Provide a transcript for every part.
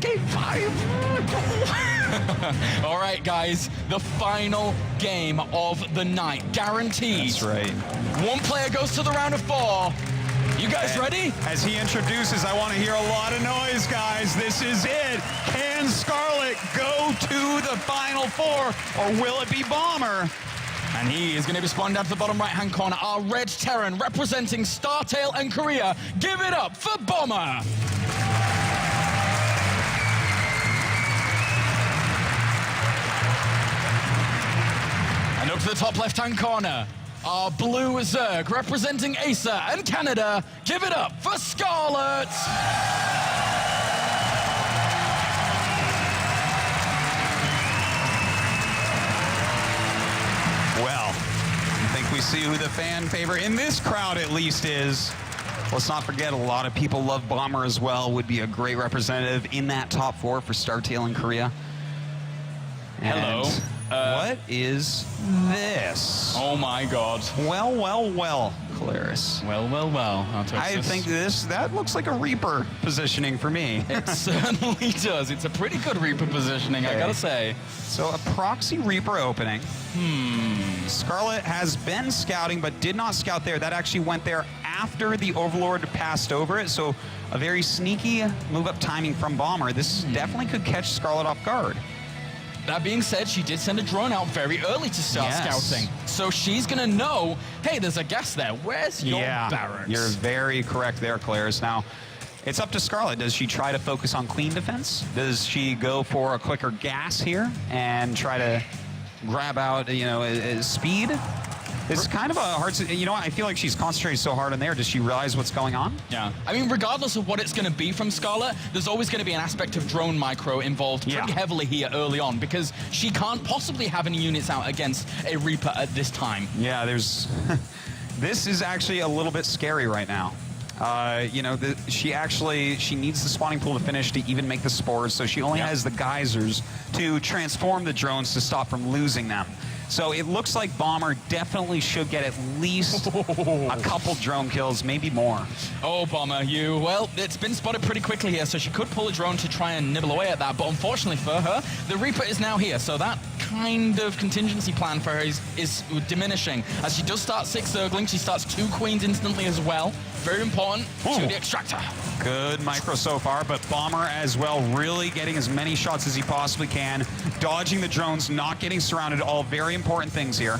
Game 5. All right, guys, the final game of the night, guaranteed. That's right. One player goes to the round of 4. You guys ready? As he introduces, I want to hear a lot of noise, guys. This is it. Can Scarlett go to the Final 4, or will it be Bomber? And he is going to be spawned down to the bottom right-hand corner. Our Red Terran representing StarTale and Korea. Give it up for Bomber. And up to the top left-hand corner, our Blue Zerg representing Acer and Canada. Give it up for Scarlett. Well, I think we see who the fan favorite in this crowd at least is. Let's not forget, a lot of people love Bomber as well. Would be a great representative in that top 4 for StarTale in Korea. Hello. What is this? Oh my God. Well, well, well, Claris. Well, well, well. I think that looks like a Reaper positioning for me. It certainly does. It's a pretty good Reaper positioning, I gotta say. So a proxy Reaper opening. Scarlett has been scouting, but did not scout there. That actually went there after the Overlord passed over it. So a very sneaky move-up timing from Bomber. This definitely could catch Scarlett off guard. That being said, she did send a drone out very early to start scouting. So she's going to know, hey, there's a gas there. Where's your barracks? You're very correct there, Claris. Now, it's up to Scarlett. Does she try to focus on Queen defense? Does she go for a quicker gas here and try to grab out, speed? It's kind of a hard, I feel like she's concentrating so hard on there. Does she realize what's going on? Yeah. I mean, regardless of what it's going to be from Scarlett, there's always going to be an aspect of drone micro involved pretty heavily here early on, because she can't possibly have any units out against a Reaper at this time. Yeah, there's... This is actually a little bit scary right now. She needs the spawning pool to finish to even make the spores, so she only has the geysers to transform the drones to stop from losing them. So it looks like Bomber definitely should get at least a couple drone kills, maybe more. Oh, Bomber, well, it's been spotted pretty quickly here, so she could pull a drone to try and nibble away at that, but unfortunately for her, the Reaper is now here, so that kind of contingency plan for her is diminishing. As she does start 6 Zerglings, she starts 2 Queens instantly as well. Very important to the Extractor. Good micro so far, but Bomber as well, really getting as many shots as he possibly can, dodging the drones, not getting surrounded, all very important things here.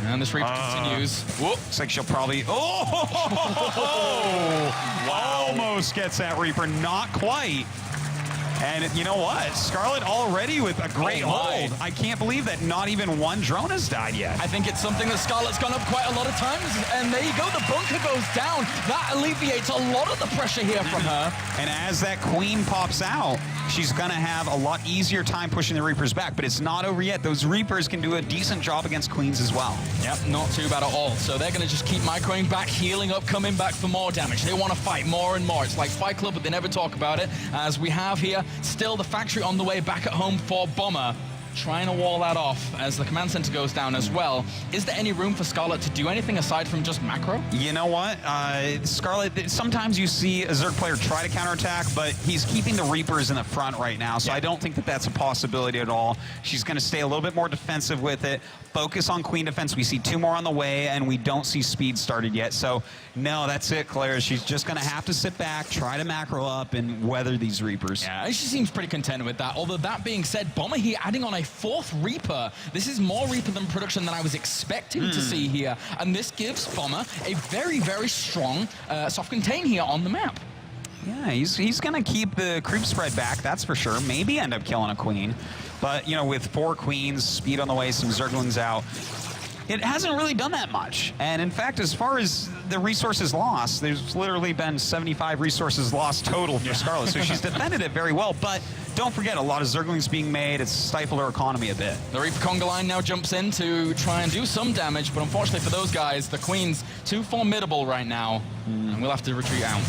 And this Reaper continues. Looks like she'll probably... Almost gets that Reaper, not quite. And you know what? Scarlett already with a great hold. I can't believe that not even one drone has died yet. I think it's something that Scarlett's gone up quite a lot of times. And there you go, the bunker goes down. That alleviates a lot of the pressure here from her. And as that Queen pops out, she's going to have a lot easier time pushing the Reapers back. But it's not over yet. Those Reapers can do a decent job against Queens as well. Yep, not too bad at all. So they're going to just keep microing back, healing up, coming back for more damage. They want to fight more and more. It's like Fight Club, but they never talk about it. As we have here, still the factory on the way back at home for Bomber. Trying to wall that off as the command center goes down as well. Is there any room for Scarlett to do anything aside from just macro? You know what? Scarlett, sometimes you see a Zerg player try to counterattack, but he's keeping the Reapers in the front right now, so I don't think that that's a possibility at all. She's going to stay a little bit more defensive with it, focus on Queen defense. We see 2 more on the way, and we don't see speed started yet. So, no, that's it, Claire. She's just going to have to sit back, try to macro up, and weather these Reapers. Yeah, she seems pretty content with that. Although, that being said, Bomber here adding on a 4th Reaper. This is more Reaper than production than I was expecting to see here. And this gives Bomber a very, very strong soft contain here on the map. Yeah, he's going to keep the creep spread back, that's for sure. Maybe end up killing a Queen. But, with 4 Queens, speed on the way, some Zerglings out, it hasn't really done that much. And in fact, as far as the resources lost, there's literally been 75 resources lost total for Scarlett. So she's defended it very well. But don't forget, a lot of Zerglings being made. It's stifled her economy a bit. The Reaper Conga line now jumps in to try and do some damage. But unfortunately for those guys, the Queen's too formidable right now. And we'll have to retreat out.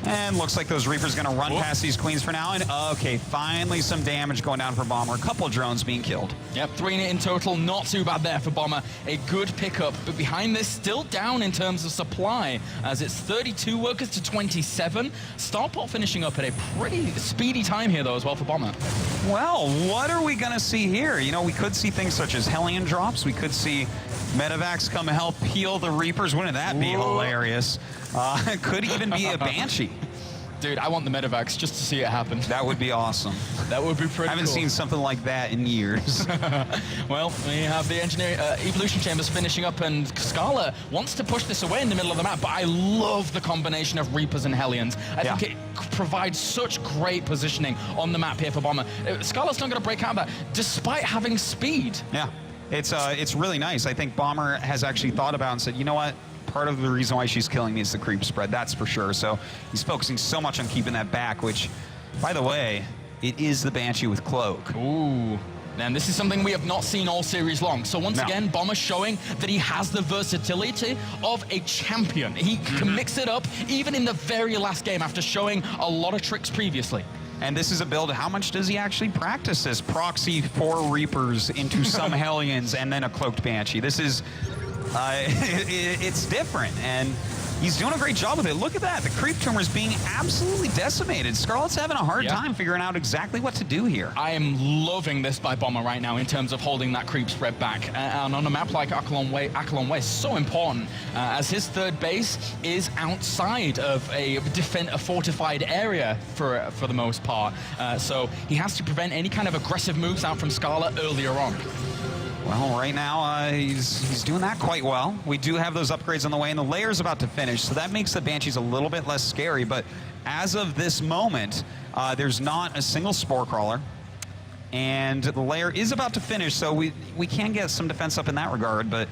And looks like those Reapers going to run past these Queens for now. And okay, finally some damage going down for Bomber. A couple drones being killed. Yep, 3 in total. Not too bad there for Bomber. A good pickup. But behind this, still down in terms of supply, as it's 32 workers to 27. Starport finishing up at a pretty speedy time here, though, as well for Bomber. Well, what are we going to see here? You know, we could see things such as Hellion drops. We could see Medivacs come help heal the Reapers. Wouldn't that be hilarious? It could even be a Banshee. Dude, I want the Medivacs just to see it happen. That would be awesome. That would be pretty I haven't cool. seen something like that in years. Well, we have the engineering evolution chambers finishing up, and Scarlett wants to push this away in the middle of the map, but I love the combination of Reapers and Hellions. I think it provides such great positioning on the map here for Bomber. Scarlett's not going to break out of that, despite having speed. Yeah, it's really nice. I think Bomber has actually thought about and said, you know what? Part of the reason why she's killing me is the creep spread, that's for sure. So he's focusing so much on keeping that back, which, by the way, it is the Banshee with Cloak. Ooh. And this is something we have not seen all series long. So once again, Bomber showing that he has the versatility of a champion. He can mix it up even in the very last game after showing a lot of tricks previously. And this is a build, how much does he actually practice this? Proxy 4 Reapers into some Hellions and then a Cloaked Banshee. This is... it's different, and he's doing a great job with it. Look at that. The creep tumor is being absolutely decimated. Scarlett's having a hard time figuring out exactly what to do here. I am loving this by Bomber right now in terms of holding that creep spread back. And on a map like Akelon Way, so important, as his third base is outside of a fortified area for the most part. So he has to prevent any kind of aggressive moves out from Scarlett earlier on. Well, right now, he's doing that quite well. We do have those upgrades on the way, and the layer's about to finish, so that makes the Banshees a little bit less scary. But as of this moment, there's not a single Spore Crawler, and the layer is about to finish, so we can get some defense up in that regard, but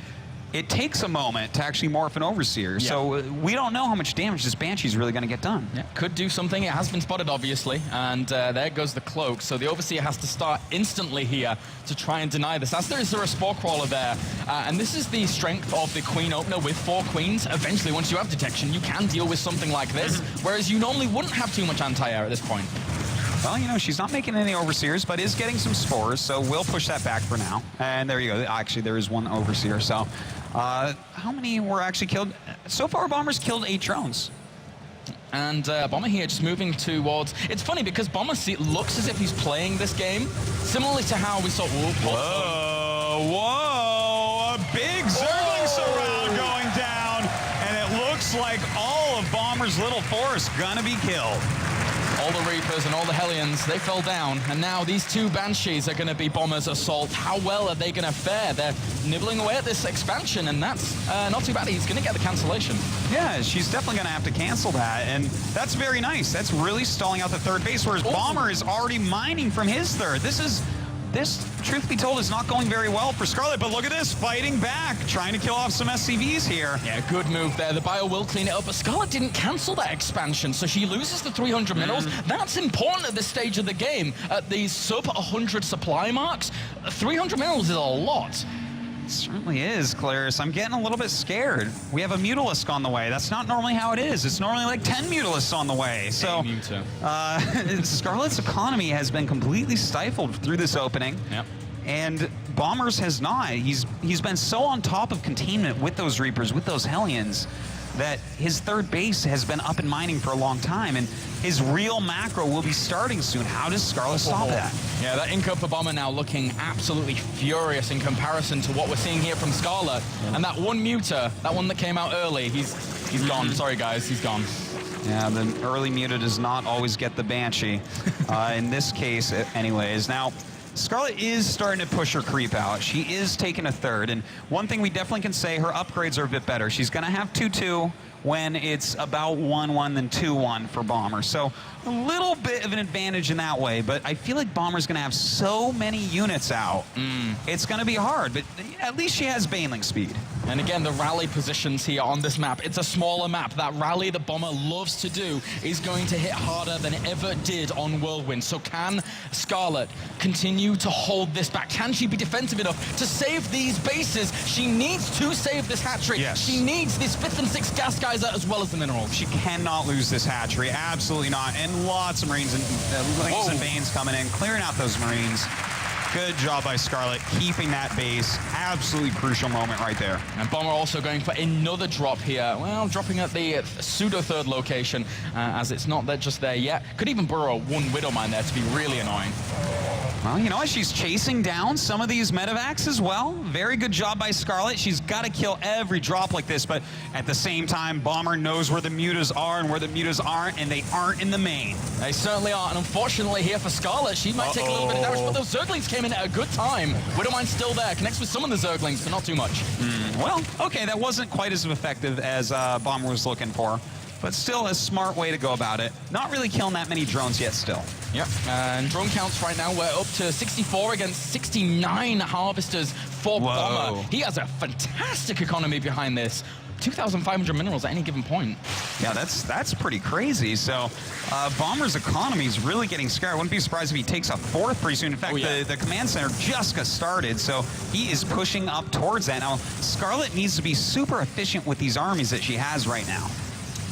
it takes a moment to actually morph an Overseer, so we don't know how much damage this Banshee's really going to get done. Yeah, could do something. It has been spotted, obviously, and there goes the Cloak. So the Overseer has to start instantly here to try and deny this. As there is a Spore Crawler there, and this is the strength of the Queen opener with 4 Queens. Eventually, once you have detection, you can deal with something like this, whereas you normally wouldn't have too much anti-air at this point. Well, you know, she's not making any Overseers, but is getting some Spores, so we'll push that back for now. And there you go. Actually, there is 1 Overseer, so... how many were actually killed? So far, Bomber's killed 8 drones. And Bomber here just moving towards... It's funny because Bomber looks as if he's playing this game, similarly to how we saw... Whoa! A big Zergling surround going down, and it looks like all of Bomber's little force gonna be killed. All the Reapers and all the Hellions, they fell down. And now these 2 Banshees are going to be Bomber's assault. How well are they going to fare? They're nibbling away at this expansion, and that's not too bad. He's going to get the cancellation. Yeah, she's definitely going to have to cancel that, and that's very nice. That's really stalling out the third base, whereas Bomber is already mining from his third. This, truth be told, is not going very well for Scarlett, but look at this, fighting back, trying to kill off some SCVs here. Yeah, good move there. The bio will clean it up, but Scarlett didn't cancel that expansion, so she loses the 300 minerals. That's important at this stage of the game. At these sub 100 supply marks, 300 minerals is a lot. It certainly is, Clarice. I'm getting a little bit scared. We have a Mutalisk on the way. That's not normally how it is. It's normally like 10 Mutalisks on the way. So Scarlett's economy has been completely stifled through this opening. Yep. And Bomber's has not. He's been so on top of containment with those Reapers, with those Hellions, that his third base has been up and mining for a long time, and his real macro will be starting soon. How does Scarlett stop that? Yeah, that ink up for Bomber now looking absolutely furious in comparison to what we're seeing here from Scarlett. And that 1 Muta, that one that came out early, he's gone. Sorry, guys, he's gone. Yeah, the early Muta does not always get the Banshee. In this case, anyways. Now, Scarlett is starting to push her creep out. She is taking a third, and one thing we definitely can say, her upgrades are a bit better. She's going to have 2-2 when it's about 1-1 than 2-1 for Bomber. So a little bit of an advantage in that way, but I feel like Bomber's going to have so many units out. It's going to be hard, but at least she has Baneling speed. And again, the rally positions here on this map, it's a smaller map. That rally that Bomber loves to do is going to hit harder than it ever did on Whirlwind. So can Scarlett continue to hold this back? Can she be defensive enough to save these bases? She needs to save this hat trick. Yes. She needs this 5th and 6th gas guy fertilizer as well as the minerals. She cannot lose this hatchery. Absolutely not. And lots of Marines and Lings and Banes coming in, clearing out those Marines. Good job by Scarlett, keeping that base. Absolutely crucial moment right there. And Bomber also going for another drop here. Well, dropping at the pseudo-third location, as it's not just there yet. Could even burrow one Widow Mine there to be really annoying. Well, you know what? She's chasing down some of these medevacs as well. Very good job by Scarlett. She's got to kill every drop like this, but at the same time, Bomber knows where the mutas are and where the mutas aren't, and they aren't in the main. They certainly are, and unfortunately here for Scarlett, she might take a little bit of damage, but those Zerglings came in at a good time. Widowmine's still there, connects with some of the Zerglings, but not too much. Well, okay, that wasn't quite as effective as Bomber was looking for, but still a smart way to go about it. Not really killing that many drones yet still. Yep, and drone counts right now, we're up to 64 against 69 Harvesters for Bomber. He has a fantastic economy behind this. 2,500 minerals at any given point. Yeah, that's pretty crazy. So Bomber's economy is really getting scared. I wouldn't be surprised if he takes a fourth pretty soon. In fact, the command center just got started, so he is pushing up towards that. Now, Scarlett needs to be super efficient with these armies that she has right now.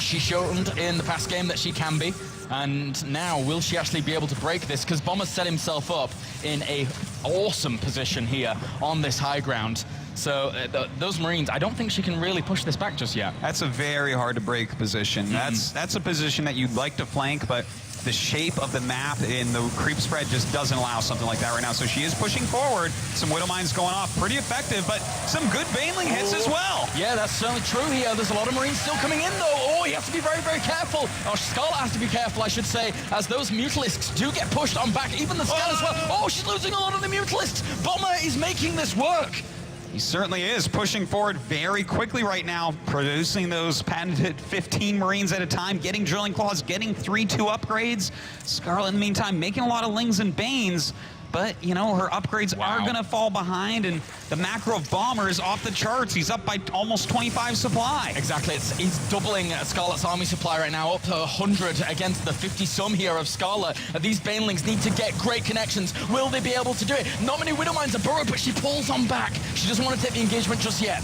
She showed in the past game that she can be, and now will she actually be able to break this? Because Bomber set himself up in a awesome position here on this high ground. So those Marines, I don't think she can really push this back just yet. That's a very hard to break position. That's a position that you'd like to flank, but the shape of the map in the creep spread just doesn't allow something like that right now. So she is pushing forward. Some Widow Mines going off. Pretty effective, but some good Baneling hits as well. Yeah, that's certainly true here. There's a lot of Marines still coming in, though. Oh, you have to be very, very careful. Oh, Scarlett has to be careful, I should say, as those Mutalisks do get pushed on back. Even the Scan as well. Oh, she's losing a lot of the Mutalisks. Bomber is making this work. He certainly is pushing forward very quickly right now, producing those patented 15 Marines at a time, getting Drilling Claws, getting 3-2 upgrades. Scarlett, in the meantime, making a lot of Lings and Banes, but, you know, her upgrades are going to fall behind, and the macro of Bomber is off the charts. He's up by almost 25 supply. Exactly. He's doubling Scarlett's army supply right now, up to 100 against the 50-some here of Scarlett. These Banelings need to get great connections. Will they be able to do it? Not many Widow Mines are burrowed, but she pulls on back. She doesn't want to take the engagement just yet.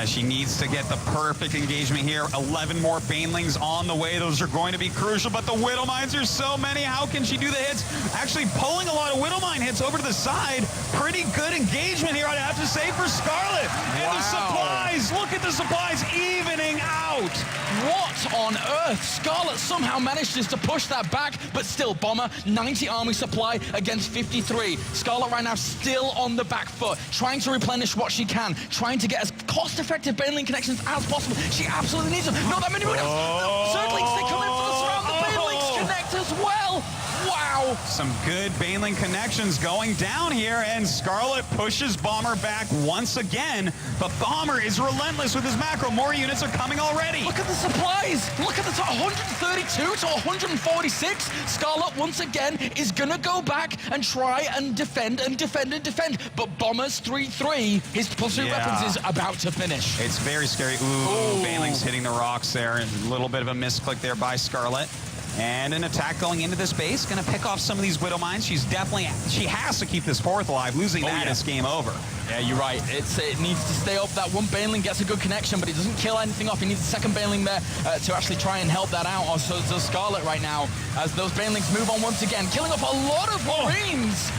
She needs to get the perfect engagement here. 11 more Banelings on the way. Those are going to be crucial, but the Widow Mines are so many. How can she do the hits? Actually pulling a lot of Widow Mine hits over to the side. Pretty good engagement here, I'd have to say, for Scarlett. And the supplies, look at the supplies evening out. What on earth? Scarlett somehow manages to push that back, but still, Bomber, 90 army supply against 53. Scarlett right now still on the back foot, trying to replenish what she can, trying to get as cost-effective Baneling connections as possible. She absolutely needs them. Not that many Widows. Zerglings, they come in for the surround. The Banelings connect as well. Wow. Some good Baneling connections going down here, and Scarlett pushes Bomber back once again, but Bomber is relentless with his macro. More units are coming already. Look at the supplies. Look at the top, 132 to 146. Scarlett, once again, is going to go back and try and defend and defend and defend, but Bomber's 3-3, his pursuit weapons is about to finish. It's very scary. Ooh, Baneling's hitting the rocks there. A little bit of a misclick there by Scarlett. And an attack going into this base, going to pick off some of these Widow Mines. She has to keep this fourth alive. Losing that is game over. Yeah, you're right. It needs to stay up. That one Baneling gets a good connection, but he doesn't kill anything off. He needs a second Baneling there to actually try and help that out. So does Scarlett right now, as those Banelings move on once again, killing off a lot of Marines.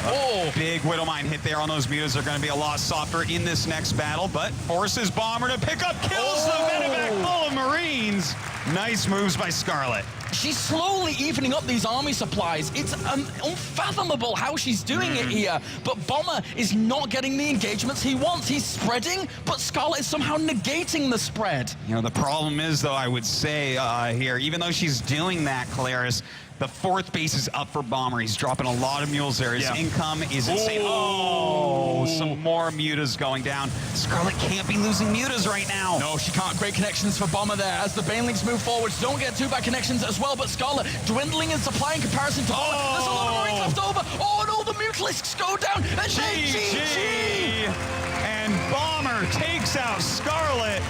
Big Widow Mine hit there on those mutas. They're going to be a lot softer in this next battle, but forces Bomber to pick up kills. The medevac full of Marines. Nice moves by Scarlett. She's slowly evening up these army supplies. It's unfathomable how she's doing it here. But Bomber is not getting the engagements he wants. He's spreading, but Scarlett is somehow negating the spread. You know, the problem is, though, I would say here, even though she's doing that, Claris, the fourth base is up for Bomber. He's dropping a lot of mules there. His income is insane. Oh, some more mutas going down. Scarlett can't be losing mutas right now. No, she can't. Great connections for Bomber there. As the Banelings move forwards, don't get too bad connections as well, but Scarlett dwindling in supply in comparison to Bomber. There's a lot of Marines left over. Oh, and all the Mutalisks go down. And GG! And Bomber takes out Scarlett.